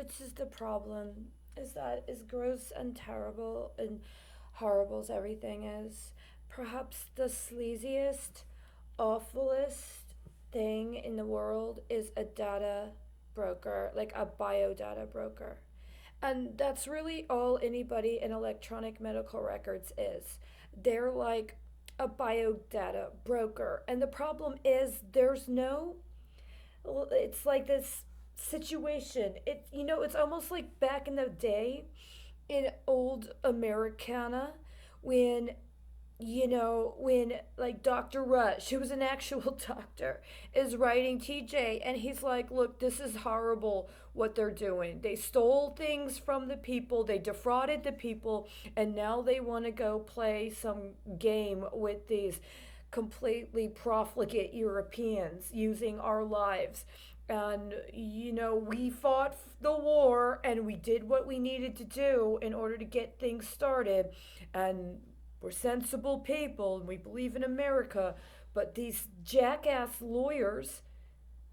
this is the problem, is that as gross and terrible and horrible as everything is, perhaps the sleaziest, awfulest thing in the world is a data broker, like a biodata broker. And that's really all anybody in electronic medical records is. They're like a biodata broker. And the problem is there's no, it's like this situation. It's almost like back in the day in old Americana when when like Dr. Rush, who was an actual doctor, is writing TJ and he's like, look, this is horrible what they're doing. They stole things from the people, they defrauded the people, and now they want to go play some game with these completely profligate Europeans using our lives. And, we fought the war and we did what we needed to do in order to get things started. And we're sensible people and we believe in America. But these jackass lawyers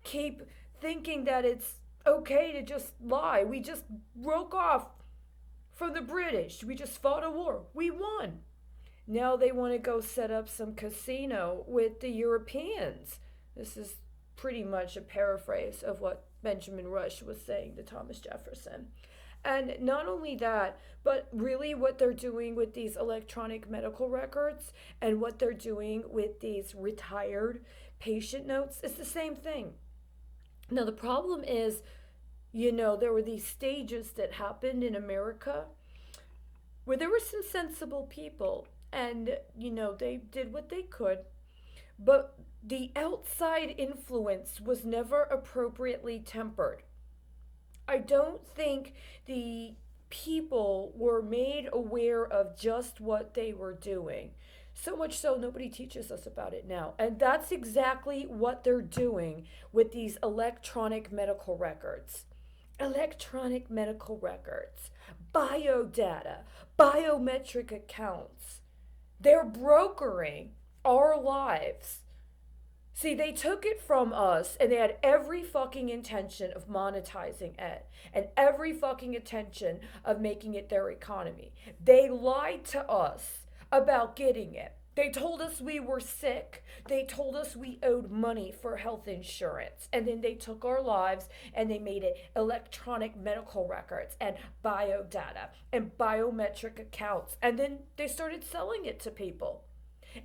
keep thinking that it's okay to just lie. We just broke off from the British. We just fought a war. We won. Now they want to go set up some casino with the Europeans. This is pretty much a paraphrase of what Benjamin Rush was saying to Thomas Jefferson. And not only that, but really what they're doing with these electronic medical records and what they're doing with these retired patient notes is the same thing. Now, the problem is, there were these stages that happened in America where there were some sensible people and, they did what they could, but the outside influence was never appropriately tempered. I don't think the people were made aware of just what they were doing. So much so, nobody teaches us about it now. And that's exactly what they're doing with these electronic medical records. Electronic medical records, biodata, biometric accounts. They're brokering our lives. See, they took it from us and they had every fucking intention of monetizing it and every fucking intention of making it their economy. They lied to us about getting it. They told us we were sick. They told us we owed money for health insurance. And then they took our lives and they made it electronic medical records and biodata and biometric accounts. And then they started selling it to people.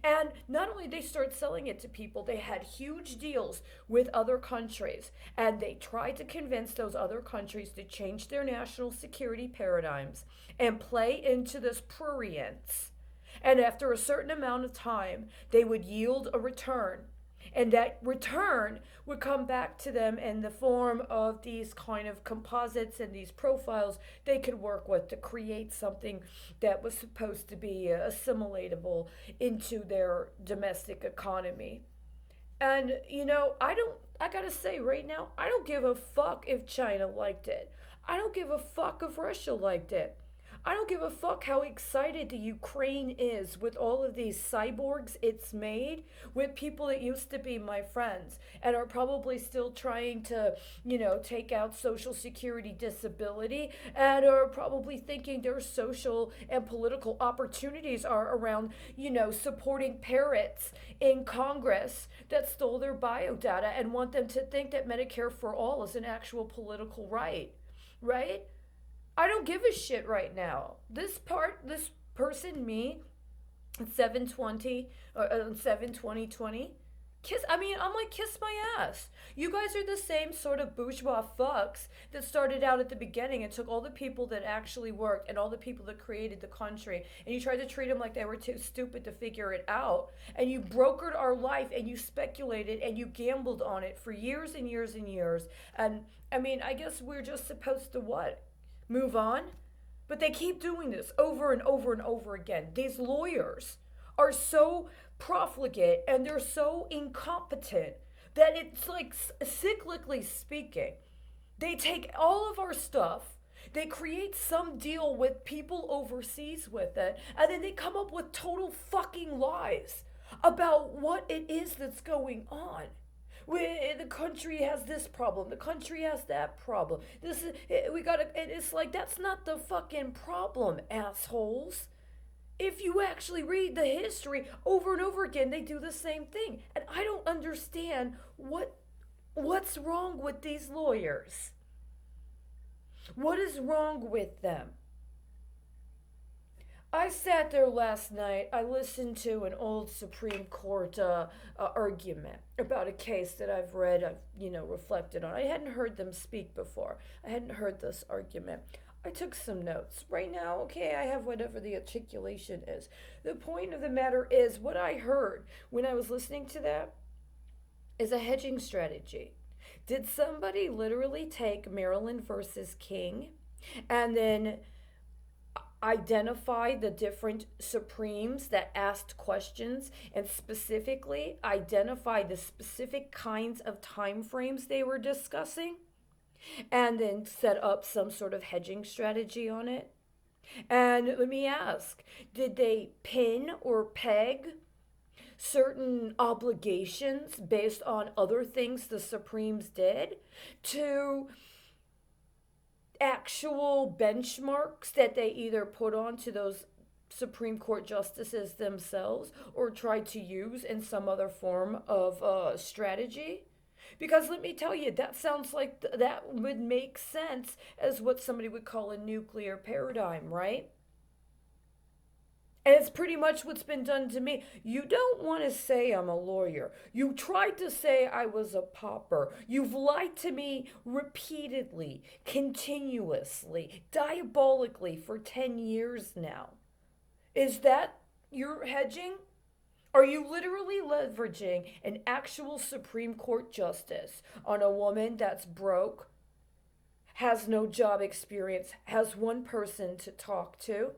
And not only they started selling it to people, they had huge deals with other countries. And they tried to convince those other countries to change their national security paradigms and play into this prurience. And after a certain amount of time, they would yield a return. And that return would come back to them in the form of these kind of composites and these profiles they could work with to create something that was supposed to be assimilatable into their domestic economy. And, I gotta say right now, I don't give a fuck if China liked it. I don't give a fuck if Russia liked it. I don't give a fuck how excited the Ukraine is with all of these cyborgs it's made with people that used to be my friends and are probably still trying to, take out Social Security disability and are probably thinking their social and political opportunities are around, supporting parrots in Congress that stole their biodata and want them to think that Medicare for all is an actual political right, right? I don't give a shit right now. This person, me, 720 or 72020. I'm like, kiss my ass. You guys are the same sort of bourgeois fucks that started out at the beginning and took all the people that actually worked and all the people that created the country and you tried to treat them like they were too stupid to figure it out. And you brokered our life and you speculated and you gambled on it for years and years and years. And I guess we're just supposed to what? Move on? But they keep doing this over and over and over again. These lawyers are so profligate and they're so incompetent that it's like, cyclically speaking, they take all of our stuff, they create some deal with people overseas with it, and then they come up with total fucking lies about what it is that's going on. The country has this problem. The country has that problem. This is we gotta. It's like that's not the fucking problem, assholes. If you actually read the history over and over again, they do the same thing, and I don't understand what's wrong with these lawyers. What is wrong with them? I sat there last night. I listened to an old Supreme Court argument about a case that I've read, I've, reflected on. I hadn't heard them speak before. I hadn't heard this argument. I took some notes. Right now, okay, I have whatever the articulation is. The point of the matter is, what I heard when I was listening to that is a hedging strategy. Did somebody literally take Maryland versus King and then identify the different Supremes that asked questions and specifically identify the specific kinds of time frames they were discussing and then set up some sort of hedging strategy on it? And let me ask, did they pin or peg certain obligations based on other things the Supremes did to actual benchmarks that they either put onto those Supreme Court justices themselves or tried to use in some other form of strategy? Because let me tell you, that sounds like that would make sense as what somebody would call a nuclear paradigm, right? And it's pretty much what's been done to me. You don't want to say I'm a lawyer. You tried to say I was a pauper. You've lied to me repeatedly, continuously, diabolically for 10 years now. Is that your hedging? Are you literally leveraging an actual Supreme Court justice on a woman that's broke, has no job experience, has one person to talk to,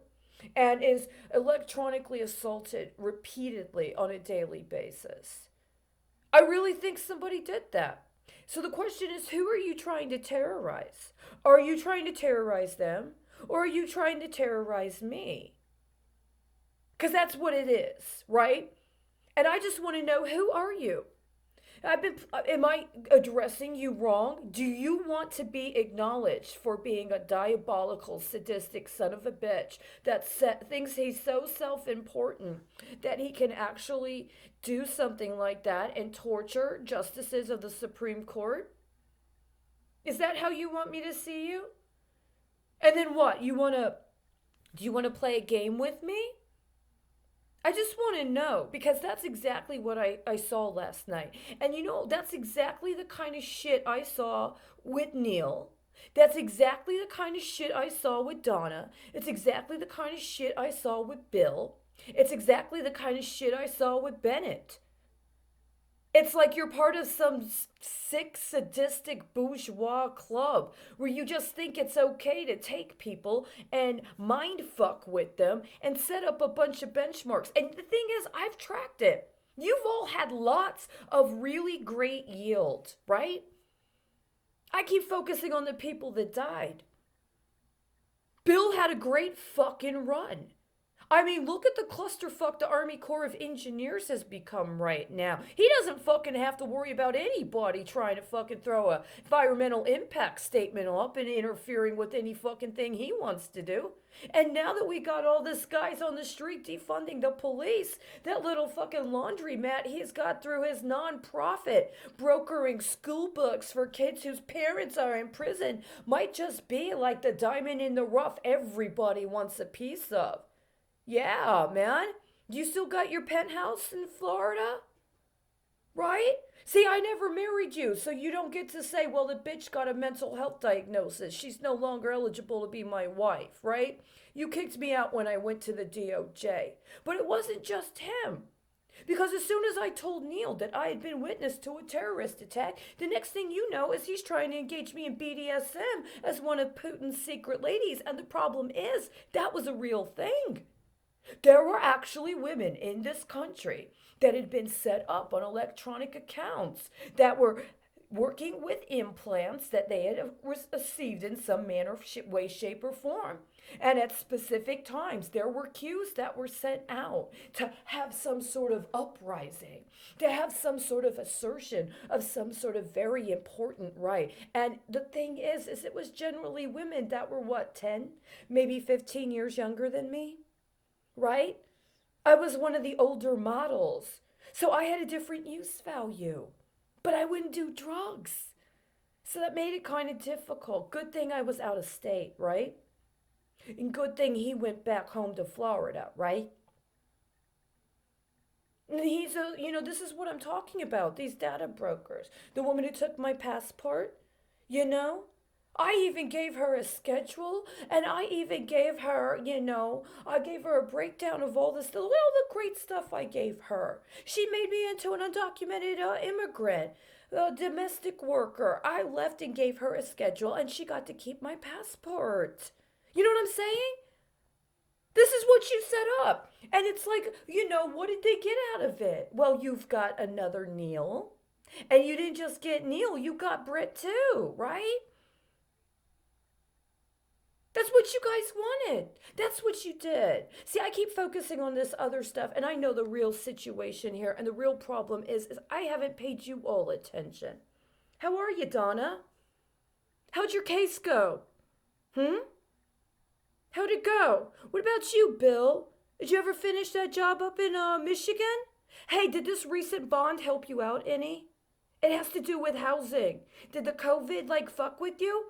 and is electronically assaulted repeatedly on a daily basis? I really think somebody did that. So the question is, who are you trying to terrorize? Are you trying to terrorize them, or are you trying to terrorize me? Because that's what it is, right? And I just want to know, who are you? Am I addressing you wrong? Do you want to be acknowledged for being a diabolical, sadistic son of a bitch that thinks he's so self-important that he can actually do something like that and torture justices of the Supreme Court? Is that how you want me to see you? And then what? Do you want to play a game with me? I just want to know, because that's exactly what I saw last night. And that's exactly the kind of shit I saw with Neil. That's exactly the kind of shit I saw with Donna. It's exactly the kind of shit I saw with Bill. It's exactly the kind of shit I saw with Bennett. It's like you're part of some sick, sadistic bourgeois club where you just think it's okay to take people and mind fuck with them and set up a bunch of benchmarks. And the thing is, I've tracked it. You've all had lots of really great yield, right? I keep focusing on the people that died. Bill had a great fucking run. I mean, look at the clusterfuck the Army Corps of Engineers has become right now. He doesn't fucking have to worry about anybody trying to fucking throw a environmental impact statement up and interfering with any fucking thing he wants to do. And now that we got all this guys on the street defunding the police, that little fucking laundromat he's got through his nonprofit brokering school books for kids whose parents are in prison might just be like the diamond in the rough everybody wants a piece of. Yeah, man. You still got your penthouse in Florida? Right? See, I never married you, so you don't get to say, well, the bitch got a mental health diagnosis. She's no longer eligible to be my wife, right? You kicked me out when I went to the DOJ. But it wasn't just him. Because as soon as I told Neil that I had been witness to a terrorist attack, the next thing you know is he's trying to engage me in BDSM as one of Putin's secret ladies. And the problem is, that was a real thing. There were actually women in this country that had been set up on electronic accounts that were working with implants that they had received in some manner, way, shape, or form. And at specific times, there were cues that were sent out to have some sort of uprising, to have some sort of assertion of some sort of very important right. And the thing is it was generally women that were what, 10, maybe 15 years younger than me, right? I was one of the older models. So I had a different use value. But I wouldn't do drugs. So that made it kind of difficult. Good thing I was out of state, right? And good thing he went back home to Florida, right? And he's this is what I'm talking about. These data brokers. The woman who took my passport, you know? I even gave her a schedule, and I even gave her, I gave her a breakdown of all this, all the great stuff I gave her. She made me into an undocumented immigrant, a domestic worker. I left and gave her a schedule, and she got to keep my passport. You know what I'm saying? This is what you set up. And it's like, what did they get out of it? Well, you've got another Neil. And you didn't just get Neil, you got Britt too, right? That's what you guys wanted. That's what you did. See, I keep focusing on this other stuff, and I know the real situation here, and the real problem is I haven't paid you all attention. How are you, Donna? How'd your case go? Hmm? How'd it go? What about you, Bill? Did you ever finish that job up in Michigan? Hey, did this recent bond help you out any? It has to do with housing. Did the COVID fuck with you?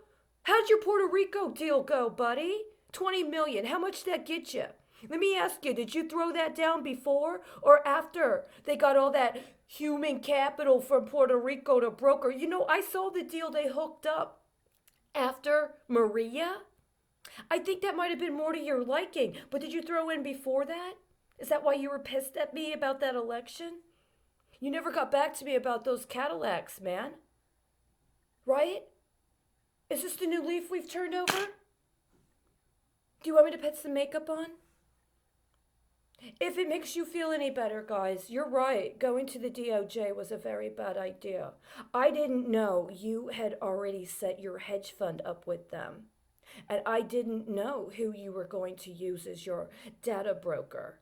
How'd your Puerto Rico deal go, buddy? 20 million. How much did that get you? Let me ask you, did you throw that down before or after they got all that human capital from Puerto Rico to broker? I saw the deal they hooked up after Maria. I think that might have been more to your liking, but did you throw in before that? Is that why you were pissed at me about that election? You never got back to me about those Cadillacs, man. Right? Is this the new leaf we've turned over? Do you want me to put some makeup on? If it makes you feel any better, guys, you're right. Going to the DOJ was a very bad idea. I didn't know you had already set your hedge fund up with them. And I didn't know who you were going to use as your data broker.